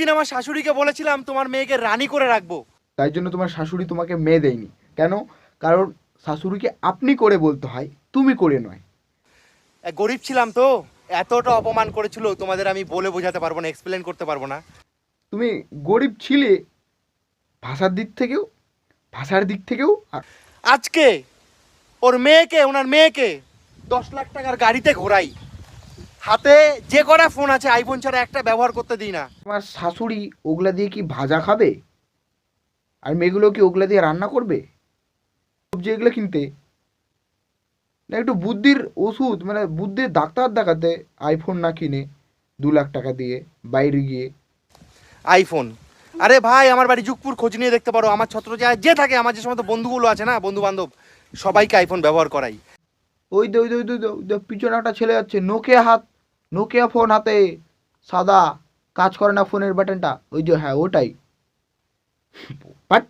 একদিন আমার শাশুড়িকে বলেছিলাম তোমার মেয়েকে রানী করে রাখবো। তাই জন্য তোমার শাশুড়ি তোমাকে মেয়ে দেয়নি কেন? কারণ শাশুড়িকে আপনি করে বলতে হয়, তুমি করে নয়। গরিব ছিলাম তো, এতটা অপমান করেছিল তোমাদের আমি বলে বোঝাতে পারবো না, এক্সপ্লেন করতে পারবো না। তুমি গরিব ছিলে ভাষার দিক থেকেও, ভাষার দিক থেকেও। আর আজকে ওনার মেয়েকে 10 লাখ টাকার গাড়িতে ঘোরাই, হাতে যে কটা ফোন আছে আইফোন ছাড়া একটা ব্যবহার করতে দিই না। তোমার শাশুড়ি ওগুলা দিয়ে কি ভাজা খাবে? আর মেয়েগুলো কি ওগুলা দিয়ে রান্না করবে? সবজি এগুলো কিনতে না, একটু বুদ্ধির ওষুধ মানে বুদ্ধির ডাক্তার দেখাতে আইফোন না কিনে 2 লাখ টাকা দিয়ে বাইরে গিয়ে। আইফোন? আরে ভাই, আমার বাড়ি যুগপুর, খোঁজ নিয়ে দেখতে পারো। আমার ছত্র যায় যে থাকে, আমার যে সমস্ত বন্ধুগুলো আছে না, বন্ধু বান্ধব, সবাইকে আইফোন ব্যবহার করাই। ওই পিছনে একটা ছেলে যাচ্ছে, নোকিয়া ফোন হাতে, সাদা, কাজ করে না ফোনের বাটনটা, ওই যে, হ্যাঁ ওটাই। বাট